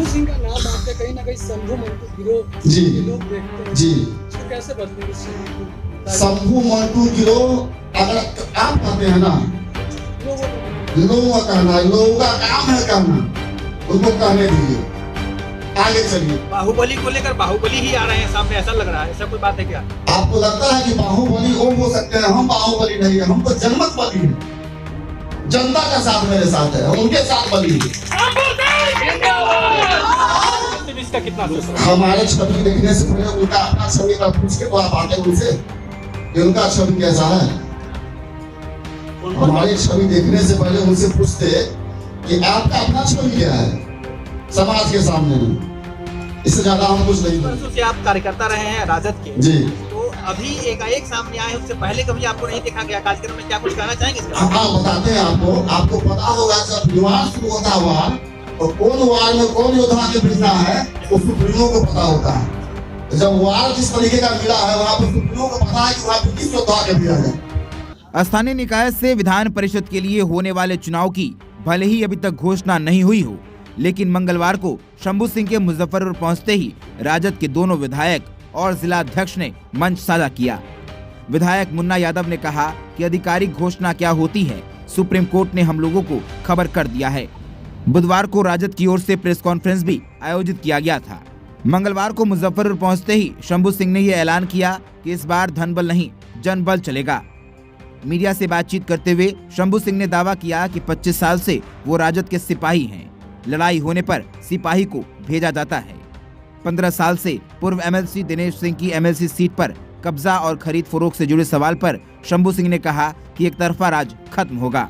शंभू सिंह का नाम आते कहीं ना कहीं शंभू मंटू गिरोह जी लोग देखते हैं, जी। इसको कैसे बदलेंगे इस चीज़ को? शंभू मंटू गिरोह अगर आप कहते हैं ना, लोगों का कहना, लोगों का काम है कहना, उनको कहने दीजिए, आगे चलिए। बाहुबली को लेकर बाहुबली ही आ रहे हैं सामने, ऐसा लग रहा है, ऐसा कोई बात है क्या? आपको लगता है कि बाहुबली वो हो सकते हैं, हम बाहुबली नहीं है, हम तो जनमत बली है। जनता का साथ मेरे साथ है, उनके साथ बली है। इसका कितना हमारे छवि देखने से पहले उनका अपना छवि का पूछ के तो आप आते उनसे कि उनका छवि कैसा है। हमारी छवि देखने से पहले उनसे पूछते कि आपका अपना छवि क्या है समाज के सामने में। इससे ज्यादा हम कुछ नहीं परसों से आप कार्यकर्ता रहे हैं राजद के जी। तो अभी एकाएक सामने आए, उससे पहले कभी आपको नहीं देखा गया कार्यक्रम में, क्या कुछ कहना चाहेंगे इसका? हाँ बताते हैं आपको। आपको पता होगा जब युवा शुरू होता हुआ तो कौन वार में कौन योद्धा के भेजना है वो सुप्रीमो को पता होता है। जब वार जिस तरीके का मिला है वहाँ पर सुप्रीमो को पता है कि वहाँ पर किस योद्धा के भेजा जाए। स्थानीय निकाय से विधान परिषद के लिए होने वाले चुनाव की भले ही अभी तक घोषणा नहीं हुई हो, लेकिन मंगलवार को शंभू सिंह के मुजफ्फरपुर पहुंचते ही राजद के दोनों विधायक और जिला अध्यक्ष ने मंच साझा किया। विधायक मुन्ना यादव ने कहा कि आधिकारिक घोषणा क्या होती है, सुप्रीम कोर्ट ने हम लोगों को खबर कर दिया है। बुधवार को राजद की ओर से प्रेस कॉन्फ्रेंस भी आयोजित किया गया था। मंगलवार को मुजफ्फरपुर पहुंचते ही शंभू सिंह ने यह ऐलान किया कि इस बार धनबल नहीं जनबल चलेगा। मीडिया से बातचीत करते हुए शंभू सिंह ने दावा किया कि 25 साल से वो राजद के सिपाही हैं। लड़ाई होने पर सिपाही को भेजा जाता है। 15 साल से पूर्व एमएलसी दिनेश सिंह की एमएलसी सीट पर कब्जा और खरीद फरोख्त से जुड़े सवाल पर शंभू सिंह ने कहा कि एक तरफा राज खत्म होगा।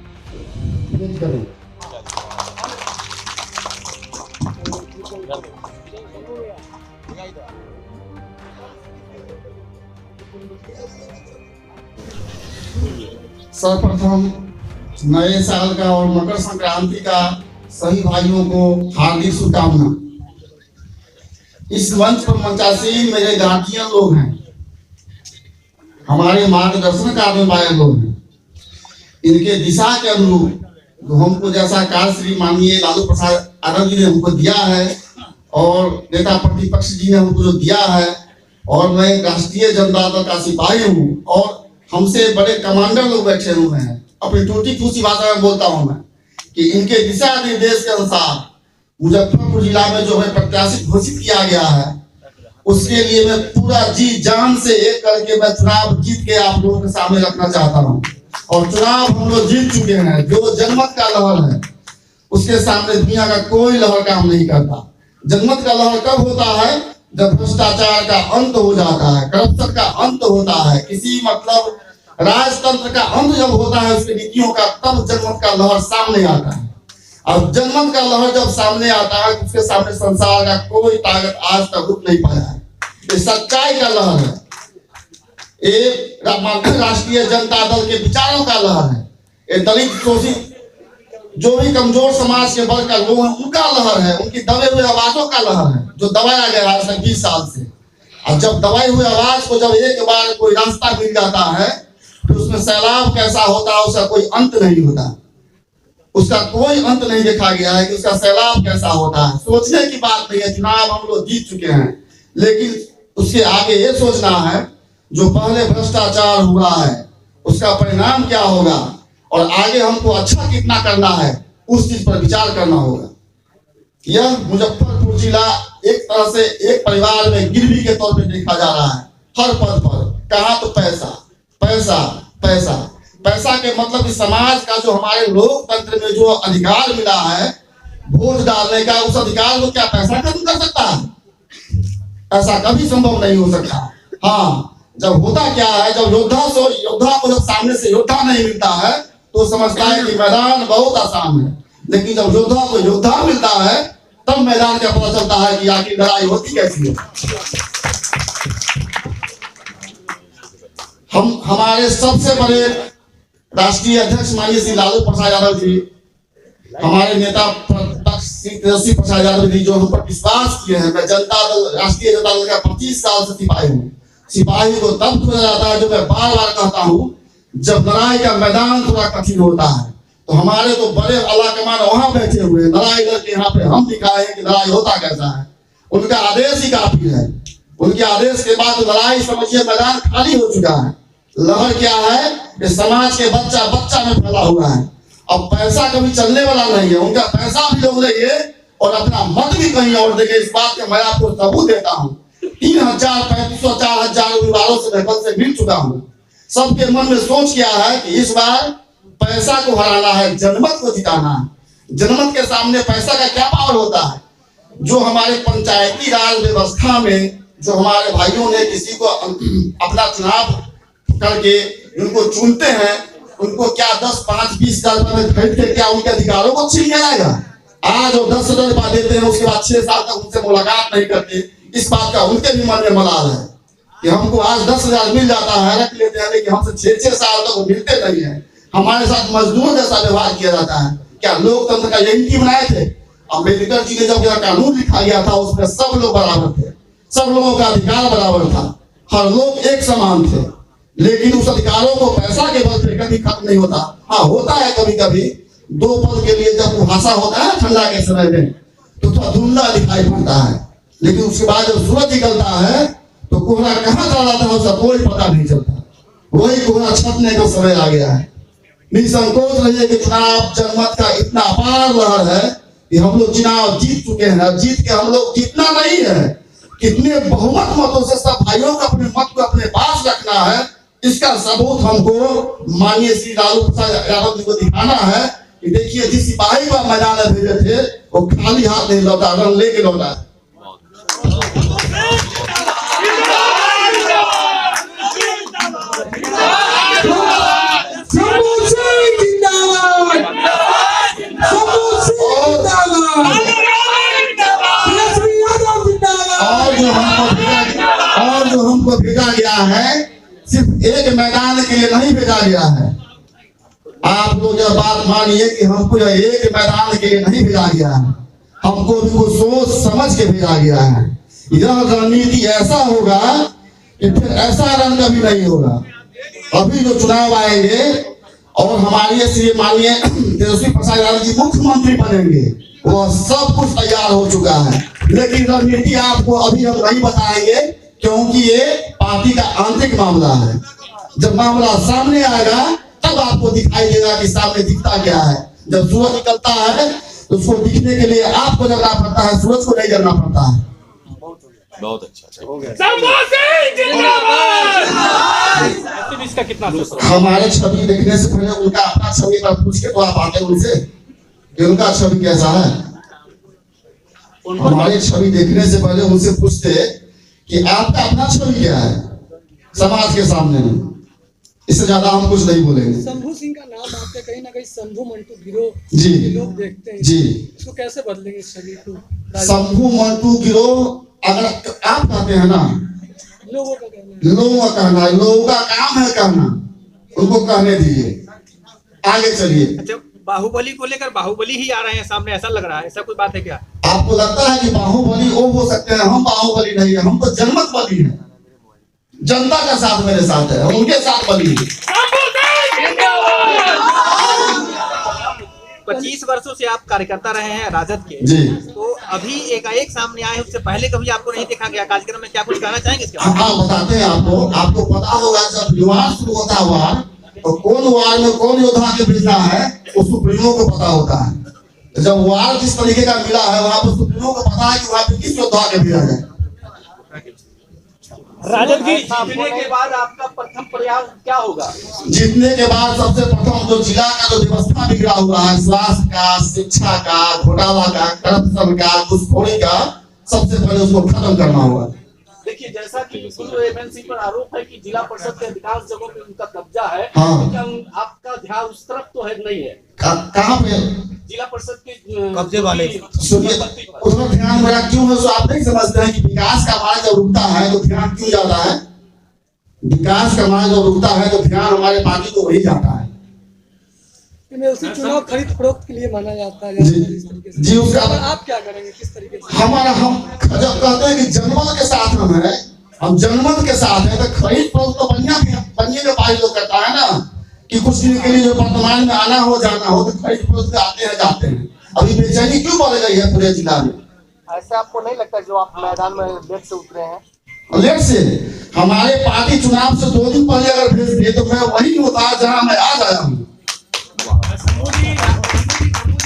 सर्वप्रथम नए साल का और मकर संक्रांति का सभी भाइयों को हार्दिक शुभकामना। इस मंच पर मंचासीन मेरे गार्जियन लोग हैं, हमारे मार्गदर्शन करने वाले लोग हैं। इनके दिशा के अनुरूप जो हमको जैसा कार्य श्री माननीय लालू प्रसाद यादव जी ने हमको दिया है और नेता प्रतिपक्ष जी ने हमको जो दिया है, और मैं राष्ट्रीय जनता दल का सिपाही हूँ और हमसे बड़े कमांडर लोग बैठे हुए हैं। अपनी टूटी फूसी भाषा में बोलता हूँ मैं कि इनके दिशा निर्देश के अनुसार मुजफ्फरपुर जिला में जो है प्रत्याशी घोषित किया गया है, उसके लिए मैं पूरा जी जान से एक करके मैं चुनाव जीत के आप लोगों के सामने रखना चाहता हूँ। और चुनाव हम लोग जीत चुके हैं। जो जनमत का लहर है उसके सामने दुनिया का कोई लहर काम नहीं करता। जनमत का लहर कब होता है? जब भ्रष्टाचार का अंत हो जाता है, करप्शन का अंत होता है, किसी मतलब राजतंत्र का अंत जब होता है उसकी नीतियों का, तब जनमत का लहर सामने आता है। और जनमत का लहर जब सामने आता है तो उसके सामने संसार का कोई ताकत आज तक रुक नहीं पाया है। ये सच्चाई का लहर है, ये राष्ट्रीय जनता दल के विचारों का लहर है, ये दलित शोषित जो भी कमजोर समाज के वर्ग का लोग हैं उनका लहर है, उनकी दबे हुए आवाजों का लहर है जो दबाया गया है 20 साल से। और जब दबाई हुई आवाज को जब एक बार कोई रास्ता मिल जाता है तो उसमें सैलाब कैसा होता है उसका कोई अंत नहीं होता। उसका कोई अंत नहीं देखा गया है कि उसका सैलाब कैसा होता है। सोचने की बात नहीं है, चुनाव हम लोग जीत चुके हैं, लेकिन उसके आगे ये सोचना है जो पहले भ्रष्टाचार हुआ है उसका परिणाम क्या होगा और आगे हमको अच्छा कितना करना है उस चीज पर विचार करना होगा। यह मुजफ्फरपुर जिला एक तरह से एक परिवार में गिरवी के तौर पर देखा जा रहा है। हर पद पर कहा तो पैसा पैसा पैसा पैसा के मतलब इस समाज का जो हमारे लोकतंत्र में जो अधिकार मिला है वोट डालने का, उस अधिकार को क्या पैसा खत्म कर सकता है? ऐसा कभी संभव नहीं हो सकता। हाँ, जब होता क्या है, जब योद्धा को जब सामने से योद्धा नहीं मिलता है तो समझता है कि मैदान बहुत आसान है, लेकिन जब योद्धा को योद्धा मिलता है तब मैदान का पता चलता है कि आखिर लड़ाई होती कैसी है। हमारे सबसे बड़े राष्ट्रीय अध्यक्ष माननीय श्री लालू प्रसाद यादव जी, हमारे नेता प्रतिपक्ष श्री तेजस्वी प्रसाद यादव जी जो हम पर विश्वास किए हैं। मैं जनता दल राष्ट्रीय जनता दल का 25 साल से सिपाही हूँ। सिपाही को तब खोजा जाता है, जो मैं बार बार कहता हूँ, जब लड़ाई का मैदान थोड़ा कठिन होता है तो हमारे तो बड़े अल्लाह के मान वहां बैठे हुए हैं, लड़ाई लड़के यहाँ पे हम दिखाए कि लड़ाई होता कैसा है। उनका आदेश ही काफी है। उनके आदेश के बाद लड़ाई समझिए मैदान खाली हो चुका है। लहर क्या है कि समाज के बच्चा बच्चा में फैला हुआ है। अब पैसा कभी चलने वाला नहीं है। उनका पैसा भी लोग लेंगे और अपना मत भी कहीं और देंगे। इस बात का मैं आपको सबूत देता हूँ। 3000 3500 4000 उम्मीदवारों से मैं कल से मिल चुका हूँ। सबके मन में सोच क्या है कि इस बार पैसा को हराना है, जनमत को जिताना है। जनमत के सामने पैसा का क्या पावर होता है। जो हमारे पंचायती राज व्यवस्था में जो हमारे भाइयों ने किसी को अपना चुनाव करके उनको चुनते हैं, उनको क्या 10 5 20 हजार रुपए में खरीद के क्या उनके अधिकारों को छीन जाएगा। आज वो 10,000 रुपया देते हैं, उसके बाद 6 साल तक उनसे मुलाकात नहीं करते। इस बात का उनके भी मन में मलाल है कि हमको आज 10,000 मिल जाता है, रख लेते हैं, लेकिन हमसे 6 साल तक वो मिलते नहीं है। हमारे साथ मजदूर जैसा व्यवहार किया जाता है। क्या लोकतंत्र का यही की बनाए थे? अम्बेडकर जी ने जब यह कानून लिखा गया था उसमें सब लोग बराबर थे, सब लोगों का अधिकार बराबर था, हर लोग एक समान थे। लेकिन उस अधिकारों को पैसा के बल पे कभी खत्म नहीं होता। हाँ, होता है कभी कभी 2 पल के लिए जब कुहासा होता है ठंडा के समय में तो थोड़ा धुंधला दिखाई पड़ता है, लेकिन उसके बाद जब सूरज निकलता है तो कोहरा कहाँ चला जाता है उसका कोई पता नहीं चलता। वही कोहरा छपने का समय आ गया है। निसंकोच रहिए कि चुनाव जनमत का इतना अपार लहर है कि हम लोग चुनाव जीत चुके हैं। जीत के हम लोग जीतना नहीं है, कितने बहुमत मतों से सब भाइयों को अपने मत को अपने पास रखना है, इसका सबूत हमको माननीय श्री लालू प्रसाद यादव जी को दिखाना है कि देखिए जिस सिपाही को मैदान में भेजे थे वो खाली हाथ नहीं लौटा, रन लेके लौटा। और जो हमको भेजा गया है सिर्फ एक मैदान के लिए नहीं भेजा गया है। आप लोग यह बात मानिए कि हमको एक मैदान के लिए नहीं भेजा गया है, हमको भी कुछ सोच समझ के भेजा गया है। यह रणनीति ऐसा होगा कि फिर ऐसा रण कभी नहीं होगा। अभी जो चुनाव आएंगे और हमारे श्री माननीय तेजस्वी प्रसाद यादव जी मुख्यमंत्री बनेंगे, वह सब कुछ तैयार हो चुका है। लेकिन रणनीति आपको अभी हम नहीं बताएंगे क्योंकि ये पार्टी का आंतरिक मामला है। जब मामला सामने आएगा तब आपको दिखाई देगा कि सामने दिखता क्या है। जब सूरज निकलता है तो उसको दिखने के लिए आपको जगना पड़ता है, सूरज को नहीं जगना पड़ता है। बहुत अच्छा हो गया। इसका कितना हमारे छवि देखने से पहले उनका अपना छवि पर पूछ के तो आप आते उनसे कि उनका छवि कैसा है। हमारी छवि देखने से पहले उनसे पूछते कि आपका अपना छवि क्या है समाज के सामने में। इससे ज्यादा हम कुछ नहीं बोलेंगे। शंभू सिंह का नाम आपके कहीं ना कहीं शंभू मंटू गिरोह जी लोग देखते हैं जी, इसको कैसे बदलेंगे इस छवि को? शंभू मंटू गिरोह अगर आप कहते हैं ना, लोगों का कहना है, लोगों का कहना है, लोगों का काम है कहना, उनको कहने दीजिए, आगे चलिए। अच्छा, बाहुबली को लेकर बाहुबली ही आ रहे हैं सामने, ऐसा लग रहा है, ऐसा कोई बात है क्या? आपको लगता है कि बाहुबली वो हो सकते हैं, हम बाहुबली नहीं है, हम तो जनमत बली है। जनता का साथ मेरे साथ है, हम उनके साथ बली है। 25 वर्षों से आप कार्यकर्ता रहे हैं राजद के जी। तो अभी एकाएक सामने आए, उससे पहले कभी आपको नहीं देखा गया। कार्यक्रम में क्या कुछ कहना चाहेंगे इसके बारे में? हाँ, बताते हैं आपको पता होगा जब युवा शुरू होता हुआ तो कौन वार में कौन योद्धा के भेजना है वो सुप्रीमो को पता होता है। जब वार जिस तरीके का मिला है वहां पर सुप्रीमो को पता है कि वहां पे किस योद्धा के भेजा जाए। राजद की जीतने के बाद आपका प्रथम प्रयास क्या होगा? जीतने के बाद सबसे प्रथम जो जिला का जो व्यवस्था बिगड़ा हुआ है, स्वास्थ्य का, शिक्षा का, घोटाला का, करप्शन का, घुसखोरी का, सबसे पहले उसको खत्म करना होगा। देखिए, जैसा कि पूर्व एमएनसी पर आरोप है कि जिला परिषद के अधिकांश जगहों पे उनका कब्जा है, हाँ। लेकिन आपका ध्यान उस तरफ तो है नहीं है। कहाँ पे जिला परिषद के कब्जे वाले सुनिए, उधर ध्यान मेरा क्यों है? आप नहीं समझते हैं कि विकास का हमारा जब रुकता है तो ध्यान क्यों जाता है? विकास का हमारा जब रुकता है तो ध्यान हमारे पार्टी को वही जाता है। उसी चुनाव खरीद फरोख्त के लिए माना जाता है इस तरीके से। जी, उसका आप क्या करेंगे, किस तरीके से? हमारा हम जब कहते हैं कि जनमत के साथ हम हैं, हम जनमत के साथ हैं तो खरीद फरोख्त तो बनिया में पार्टी लोग करता है ना कि कुछ दिन के लिए जो वर्तमान में आना हो जाना हो तो खरीद फरोख्त के आते हैं जाते हैं। अभी बेचैनी क्यों बढ़ गई है पूरे जिला में? ऐसा आपको नहीं लगता जो आप मैदान में लेट से उतरे हैं? लेट से हमारे पार्टी चुनाव से 2 दिन पहले अगर भेज दिए तो मैं वही होता जहां मैं आज आया हूँ।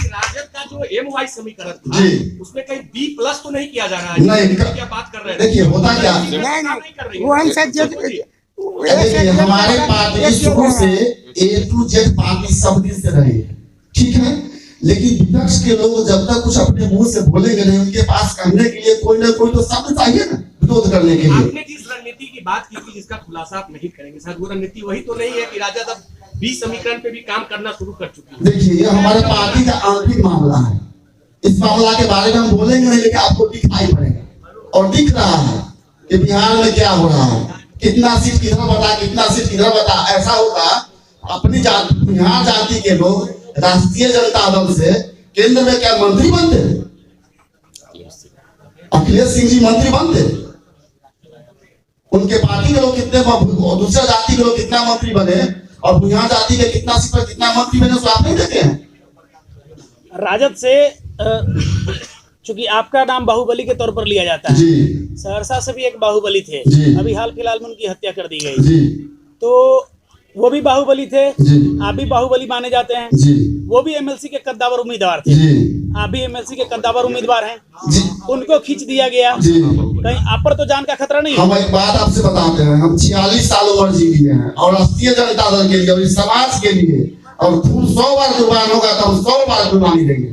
राजद का जो MY समीकरण था जी। उसमें कहीं B+ तो नहीं किया जा रहा है? नहीं, क्या बात कर रहे हैं? देखिए होता क्या है, देखिए हमारे पार्टी शुरू से A to Z पार्टी सब दिन से रही है, ठीक है, लेकिन विपक्ष के लोग जब तक कुछ अपने मुंह से बोलेंगे नहीं, उनके पास करने के लिए कोई ना कोई तो शब्द चाहिए ना विरोध करने के लिए। आपने जिस रणनीति की बात की थी जिसका खुलासा आप नहीं करेंगे, शायद वो रणनीति वही तो नहीं है कि राजद अब 20 समीकरण पे भी काम करना शुरू कर चुकी है। देखिए ये हमारे पार्टी का आंतरिक मामला है, इस मामला के बारे में हम बोलेंगे नहीं, लेकिन आपको दिखाई पड़ेगा और दिख रहा है कि बिहार में क्या हो रहा है, कितना सीट किधर बता, कितना सीट किधर बता। ऐसा होगा अपनी जाति बिहार जाति के लोग राष्ट्रीय जनता दल से केंद्र में क्या मंत्री बनते? अखिलेश सिंह जी मंत्री बनते? उनके पार्टी के लोग कितने, दूसरा जाति के लोग कितना मंत्री बने और बिहार जाति के कितना सीट पर कितना मंत्री बने, उसको आप नहीं देते हैं? राजद से चूंकि आपका नाम बाहुबली के तौर पर लिया जाता है, जी। सहरसा से भी एक बाहुबली थे, जी। अभी हाल फिलहाल में उनकी हत्या कर दी गई, जी। तो वो भी बाहुबली थे, जी। आप भी बाहुबली माने जाते हैं, जी। वो भी MLC के कद्दावर उम्मीदवार थे, जी। आप भी MLC के कद्दावर उम्मीदवार हैं, जी। उनको खींच दिया गया, जी। कहीं आप पर तो जान का खतरा नहीं है? हम एक बात आपसे बताते हैं, हम 46 साल उम्र जी लिए हैं और राष्ट्रीय जनता दल के लिए और इस समाज के लिए, और खून 100 बार कुर्बान होगा तो हम 100 बार कुर्बानी देंगे।